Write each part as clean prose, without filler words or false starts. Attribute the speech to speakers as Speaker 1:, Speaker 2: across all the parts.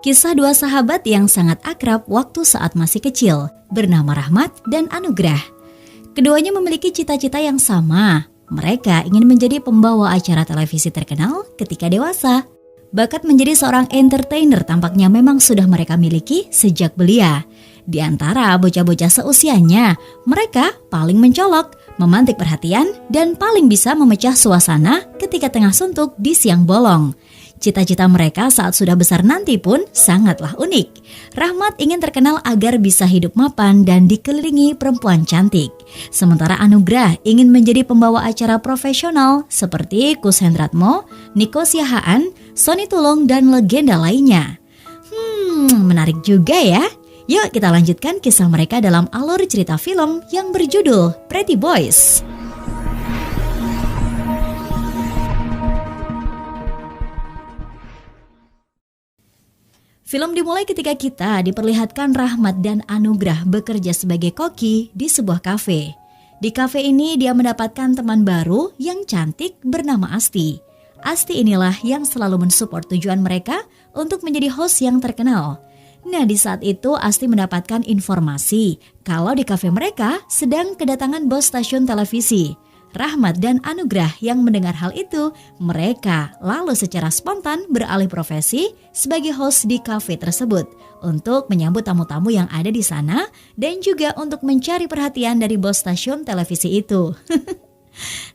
Speaker 1: Kisah dua sahabat yang sangat akrab waktu saat masih kecil, bernama Rahmat dan Anugrah. Keduanya memiliki cita-cita yang sama. Mereka ingin menjadi pembawa acara televisi terkenal ketika dewasa. Bakat menjadi seorang entertainer tampaknya memang sudah mereka miliki sejak belia. Di antara bocah-bocah seusianya, mereka paling mencolok, memantik perhatian, dan paling bisa memecah suasana ketika tengah suntuk di siang bolong. Cita-cita mereka saat sudah besar nanti pun sangatlah unik. Rahmat ingin terkenal agar bisa hidup mapan dan dikelilingi perempuan cantik. Sementara Anugrah ingin menjadi pembawa acara profesional seperti Kus Hendratmo, Nico Siahaan, Sony Tulung, dan legenda lainnya. Menarik juga ya. Yuk kita lanjutkan kisah mereka dalam alur cerita film yang berjudul Pretty Boys. Film dimulai ketika kita diperlihatkan Rahmat dan Anugrah bekerja sebagai koki di sebuah kafe. Di kafe ini dia mendapatkan teman baru yang cantik bernama Asti. Asti inilah yang selalu mensupport tujuan mereka untuk menjadi host yang terkenal. Nah, di saat itu Asti mendapatkan informasi kalau di kafe mereka sedang kedatangan bos stasiun televisi. Rahmat dan Anugrah yang mendengar hal itu, mereka lalu secara spontan beralih profesi sebagai host di kafe tersebut untuk menyambut tamu-tamu yang ada di sana dan juga untuk mencari perhatian dari bos stasiun televisi itu.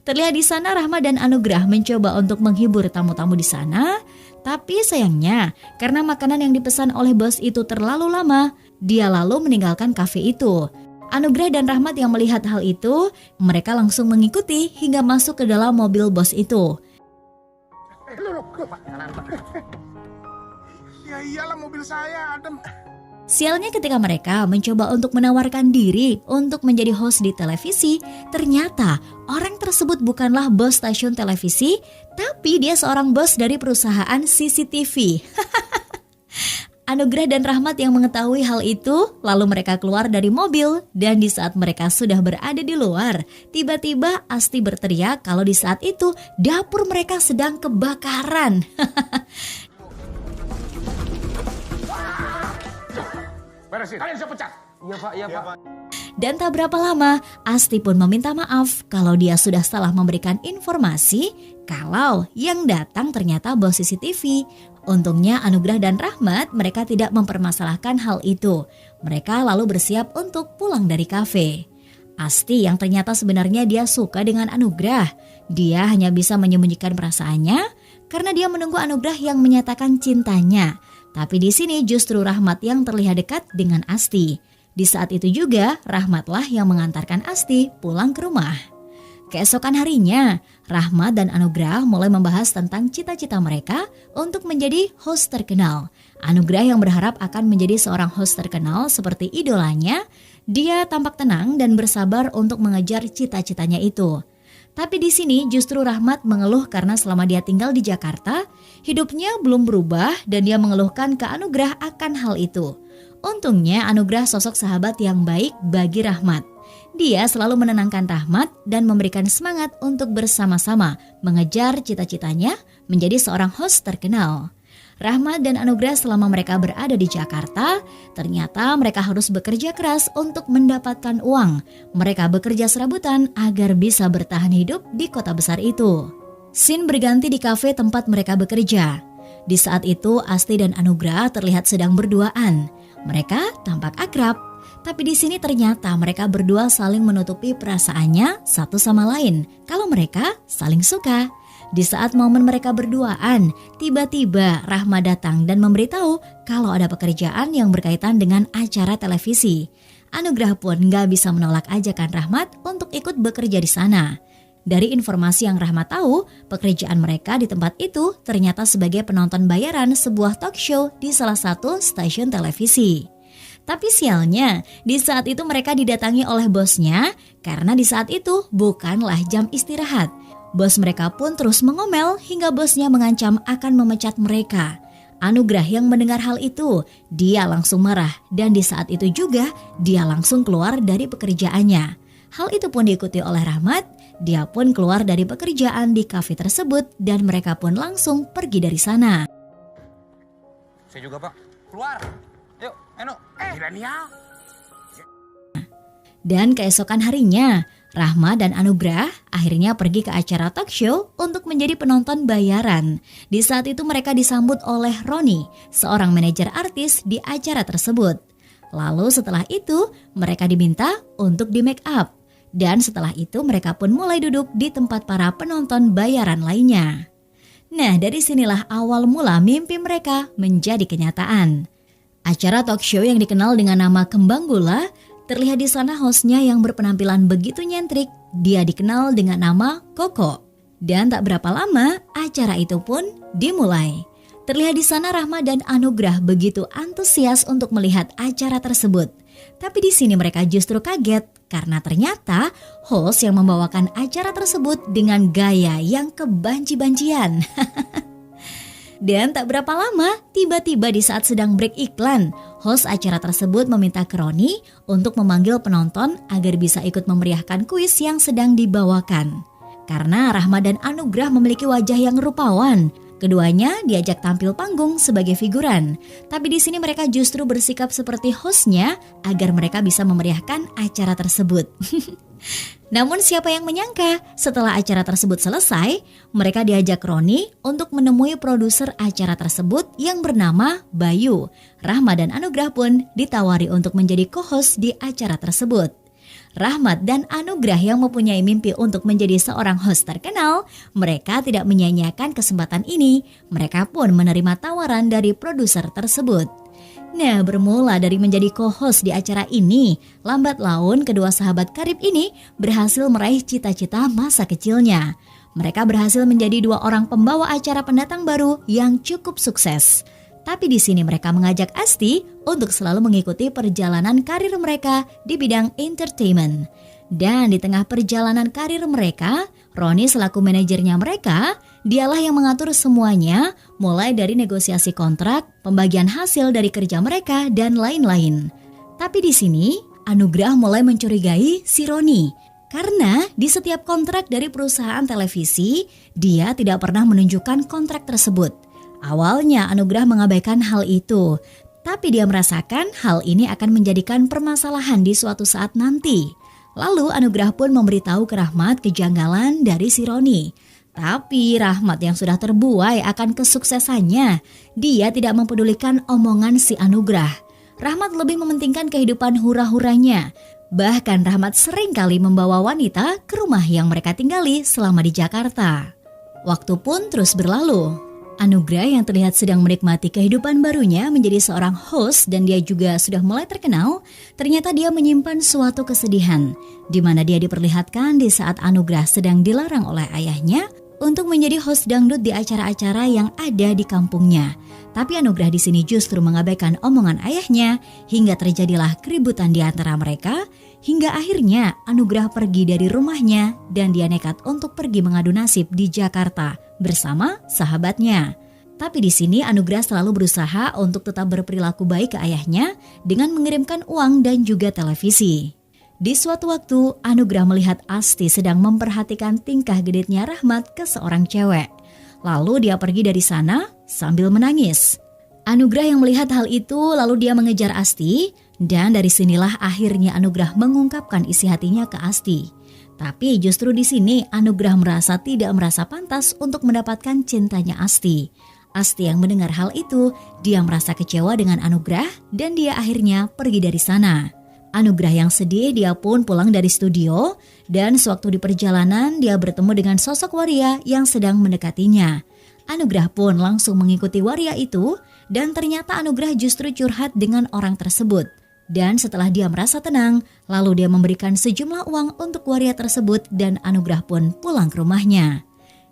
Speaker 1: Terlihat di sana Rahmat dan Anugrah mencoba untuk menghibur tamu-tamu di sana, tapi sayangnya karena makanan yang dipesan oleh bos itu terlalu lama, dia lalu meninggalkan kafe itu. Anugrah dan Rahmat yang melihat hal itu, mereka langsung mengikuti hingga masuk ke dalam mobil bos itu.
Speaker 2: Ya iyalah mobil saya, Adem.
Speaker 1: Sialnya ketika mereka mencoba untuk menawarkan diri untuk menjadi host di televisi, ternyata orang tersebut bukanlah bos stasiun televisi, tapi dia seorang bos dari perusahaan CCTV. Anugrah dan Rahmat yang mengetahui hal itu, lalu mereka keluar dari mobil dan di saat mereka sudah berada di luar, tiba-tiba Asti berteriak kalau di saat itu dapur mereka sedang kebakaran.
Speaker 2: Beresin, kalian saya pecat.
Speaker 3: Iya Pak.
Speaker 1: Dan tak berapa lama, Asti pun meminta maaf kalau dia sudah salah memberikan informasi kalau yang datang ternyata bos CCTV. Untungnya Anugrah dan Rahmat mereka tidak mempermasalahkan hal itu. Mereka lalu bersiap untuk pulang dari kafe. Asti yang ternyata sebenarnya dia suka dengan Anugrah. Dia hanya bisa menyembunyikan perasaannya karena dia menunggu Anugrah yang menyatakan cintanya. Tapi di sini justru Rahmat yang terlihat dekat dengan Asti. Di saat itu juga Rahmatlah yang mengantarkan Asti pulang ke rumah. Keesokan harinya, Rahmat dan Anugrah mulai membahas tentang cita-cita mereka untuk menjadi host terkenal. Anugrah yang berharap akan menjadi seorang host terkenal seperti idolanya, dia tampak tenang dan bersabar untuk mengejar cita-citanya itu. Tapi di sini justru Rahmat mengeluh karena selama dia tinggal di Jakarta, hidupnya belum berubah dan dia mengeluhkan ke Anugrah akan hal itu. Untungnya Anugrah sosok sahabat yang baik bagi Rahmat. Dia selalu menenangkan Rahmat dan memberikan semangat untuk bersama-sama mengejar cita-citanya menjadi seorang host terkenal. Rahmat dan Anugrah selama mereka berada di Jakarta, ternyata mereka harus bekerja keras untuk mendapatkan uang. Mereka bekerja serabutan agar bisa bertahan hidup di kota besar itu. Scene berganti di kafe tempat mereka bekerja. Di saat itu Asti dan Anugrah terlihat sedang berduaan. Mereka tampak akrab. Tapi di sini ternyata mereka berdua saling menutupi perasaannya satu sama lain kalau mereka saling suka. Di saat momen mereka berduaan, tiba-tiba Rahmat datang dan memberitahu kalau ada pekerjaan yang berkaitan dengan acara televisi. Anugrah pun gak bisa menolak ajakan Rahmat untuk ikut bekerja di sana. Dari informasi yang Rahmat tahu, pekerjaan mereka di tempat itu ternyata sebagai penonton bayaran sebuah talk show di salah satu stasiun televisi. Tapi sialnya, di saat itu mereka didatangi oleh bosnya karena di saat itu bukanlah jam istirahat. Bos mereka pun terus mengomel hingga bosnya mengancam akan memecat mereka. Anugrah yang mendengar hal itu, dia langsung marah dan di saat itu juga dia langsung keluar dari pekerjaannya. Hal itu pun diikuti oleh Rahmat, dia pun keluar dari pekerjaan di kafe tersebut dan mereka pun langsung pergi dari sana.
Speaker 3: Saya juga Pak. keluar. Yuk, Eno.
Speaker 2: Milenial.
Speaker 1: Dan keesokan harinya, Rahmat dan Anugrah akhirnya pergi ke acara talk show untuk menjadi penonton bayaran. Di saat itu mereka disambut oleh Roni, seorang manajer artis di acara tersebut. Lalu setelah itu mereka diminta untuk di make up. Dan setelah itu mereka pun mulai duduk di tempat para penonton bayaran lainnya. Nah, dari sinilah awal mula mimpi mereka menjadi kenyataan. Acara talk show yang dikenal dengan nama Kembang Gula, terlihat di sana hostnya yang berpenampilan begitu nyentrik, dia dikenal dengan nama Koko. Dan tak berapa lama, acara itu pun dimulai. Terlihat di sana Rahmat dan Anugrah begitu antusias untuk melihat acara tersebut. Tapi di sini mereka justru kaget karena ternyata host yang membawakan acara tersebut dengan gaya yang kebanci-bancian. Dan tak berapa lama, tiba-tiba di saat sedang break iklan, host acara tersebut meminta ke Roni untuk memanggil penonton agar bisa ikut memeriahkan kuis yang sedang dibawakan. Karena Rahmat dan Anugrah memiliki wajah yang rupawan, keduanya diajak tampil panggung sebagai figuran. Tapi di sini mereka justru bersikap seperti hostnya agar mereka bisa memeriahkan acara tersebut. Namun siapa yang menyangka setelah acara tersebut selesai, mereka diajak Roni untuk menemui produser acara tersebut yang bernama Bayu. Rahmat dan Anugrah pun ditawari untuk menjadi co-host di acara tersebut. Rahmat dan Anugrah yang mempunyai mimpi untuk menjadi seorang host terkenal, mereka tidak menyia-nyiakan kesempatan ini. Mereka pun menerima tawaran dari produser tersebut. Nah, bermula dari menjadi co-host di acara ini, lambat laun kedua sahabat karib ini berhasil meraih cita-cita masa kecilnya. Mereka berhasil menjadi dua orang pembawa acara pendatang baru yang cukup sukses. Tapi di sini mereka mengajak Asti untuk selalu mengikuti perjalanan karir mereka di bidang entertainment. Dan di tengah perjalanan karir mereka, Roni selaku manajernya mereka, dialah yang mengatur semuanya, mulai dari negosiasi kontrak, pembagian hasil dari kerja mereka, dan lain-lain. Tapi di sini, Anugrah mulai mencurigai si Roni. Karena di setiap kontrak dari perusahaan televisi, dia tidak pernah menunjukkan kontrak tersebut. Awalnya Anugrah mengabaikan hal itu, tapi dia merasakan hal ini akan menjadikan permasalahan di suatu saat nanti. Lalu Anugrah pun memberitahu ke Rahmat kejanggalan dari si Roni. Tapi Rahmat yang sudah terbuai akan kesuksesannya, dia tidak mempedulikan omongan si Anugrah. Rahmat lebih mementingkan kehidupan hura-huranya. Bahkan Rahmat seringkali membawa wanita ke rumah yang mereka tinggali selama di Jakarta. Waktu pun terus berlalu. Anugrah yang terlihat sedang menikmati kehidupan barunya menjadi seorang host dan dia juga sudah mulai terkenal, ternyata dia menyimpan suatu kesedihan, di mana dia diperlihatkan di saat Anugrah sedang dilarang oleh ayahnya untuk menjadi host dangdut di acara-acara yang ada di kampungnya. Tapi Anugrah di sini justru mengabaikan omongan ayahnya hingga terjadilah keributan di antara mereka, hingga akhirnya Anugrah pergi dari rumahnya dan dia nekat untuk pergi mengadu nasib di Jakarta bersama sahabatnya. Tapi di sini Anugrah selalu berusaha untuk tetap berperilaku baik ke ayahnya dengan mengirimkan uang dan juga televisi. Di suatu waktu, Anugrah melihat Asti sedang memperhatikan tingkah genitnya Rahmat ke seorang cewek. Lalu dia pergi dari sana sambil menangis. Anugrah yang melihat hal itu lalu dia mengejar Asti dan dari sinilah akhirnya Anugrah mengungkapkan isi hatinya ke Asti. Tapi justru di sini Anugrah tidak merasa pantas untuk mendapatkan cintanya Asti. Asti yang mendengar hal itu, dia merasa kecewa dengan Anugrah dan dia akhirnya pergi dari sana. Anugrah yang sedih, dia pun pulang dari studio dan sewaktu di perjalanan dia bertemu dengan sosok waria yang sedang mendekatinya. Anugrah pun langsung mengikuti waria itu dan ternyata Anugrah justru curhat dengan orang tersebut. Dan setelah dia merasa tenang, lalu dia memberikan sejumlah uang untuk waria tersebut dan Anugrah pun pulang ke rumahnya.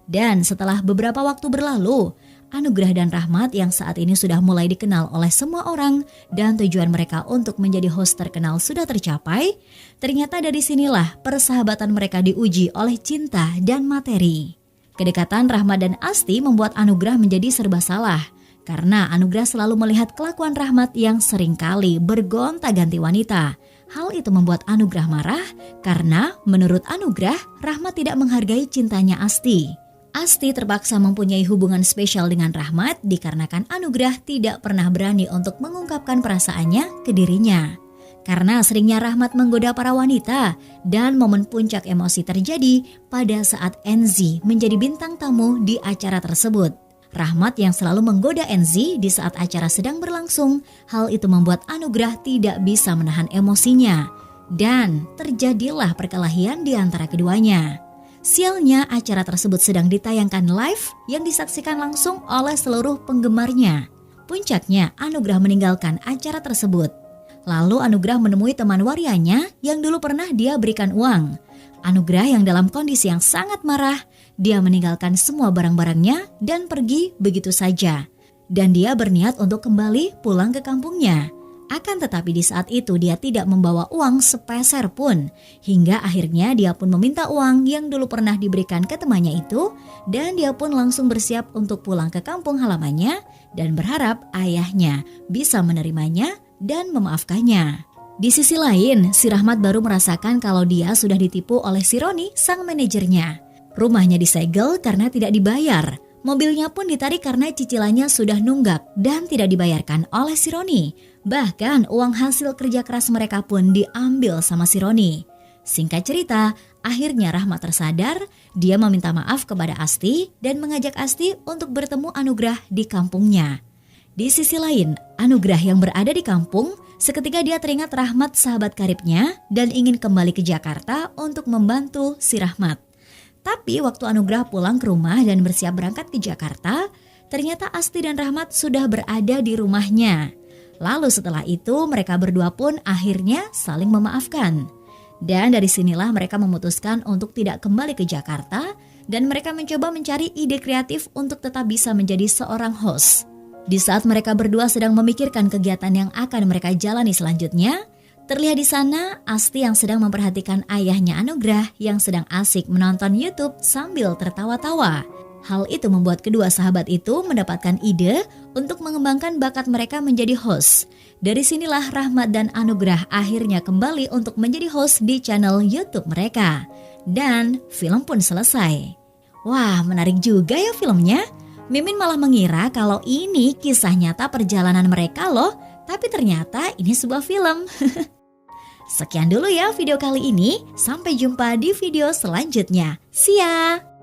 Speaker 1: Dan setelah beberapa waktu berlalu, Anugrah dan Rahmat yang saat ini sudah mulai dikenal oleh semua orang dan tujuan mereka untuk menjadi host terkenal sudah tercapai, ternyata dari sinilah persahabatan mereka diuji oleh cinta dan materi. Kedekatan Rahmat dan Asti membuat Anugrah menjadi serba salah. Karena Anugrah selalu melihat kelakuan Rahmat yang seringkali bergonta-ganti wanita. Hal itu membuat Anugrah marah karena menurut Anugrah, Rahmat tidak menghargai cintanya Asti. Asti terpaksa mempunyai hubungan spesial dengan Rahmat dikarenakan Anugrah tidak pernah berani untuk mengungkapkan perasaannya ke dirinya. Karena seringnya Rahmat menggoda para wanita dan momen puncak emosi terjadi pada saat Enzi menjadi bintang tamu di acara tersebut. Rahmat yang selalu menggoda Enzi di saat acara sedang berlangsung, hal itu membuat Anugrah tidak bisa menahan emosinya. Dan terjadilah perkelahian di antara keduanya. Sialnya acara tersebut sedang ditayangkan live yang disaksikan langsung oleh seluruh penggemarnya. Puncaknya Anugrah meninggalkan acara tersebut. Lalu Anugrah menemui teman warianya yang dulu pernah dia berikan uang. Anugrah yang dalam kondisi yang sangat marah, dia meninggalkan semua barang-barangnya dan pergi begitu saja. Dan dia berniat untuk kembali pulang ke kampungnya. Akan tetapi di saat itu dia tidak membawa uang sepeser pun. Hingga akhirnya dia pun meminta uang yang dulu pernah diberikan ke temannya itu. Dan dia pun langsung bersiap untuk pulang ke kampung halamannya. Dan berharap ayahnya bisa menerimanya dan memaafkannya. Di sisi lain, si Rahmat baru merasakan kalau dia sudah ditipu oleh si Roni, sang manajernya. Rumahnya disegel karena tidak dibayar. Mobilnya pun ditarik karena cicilannya sudah nunggak dan tidak dibayarkan oleh si Roni. Bahkan uang hasil kerja keras mereka pun diambil sama si Roni. Singkat cerita, akhirnya Rahmat tersadar, dia meminta maaf kepada Asti dan mengajak Asti untuk bertemu Anugrah di kampungnya. Di sisi lain, Anugrah yang berada di kampung, seketika dia teringat Rahmat sahabat karibnya dan ingin kembali ke Jakarta untuk membantu si Rahmat. Tapi waktu Anugrah pulang ke rumah dan bersiap berangkat ke Jakarta, ternyata Asti dan Rahmat sudah berada di rumahnya. Lalu setelah itu mereka berdua pun akhirnya saling memaafkan. Dan dari sinilah mereka memutuskan untuk tidak kembali ke Jakarta dan mereka mencoba mencari ide kreatif untuk tetap bisa menjadi seorang host. Di saat mereka berdua sedang memikirkan kegiatan yang akan mereka jalani selanjutnya, terlihat di sana Asti yang sedang memperhatikan ayahnya Anugrah yang sedang asik menonton YouTube sambil tertawa-tawa. Hal itu membuat kedua sahabat itu mendapatkan ide untuk mengembangkan bakat mereka menjadi host. Dari sinilah Rahmat dan Anugrah akhirnya kembali untuk menjadi host di channel YouTube mereka. Dan film pun selesai. Wah, menarik juga ya filmnya. Mimin malah mengira kalau ini kisah nyata perjalanan mereka loh. Tapi ternyata ini sebuah film. Sekian dulu ya video kali ini. Sampai jumpa di video selanjutnya. See ya!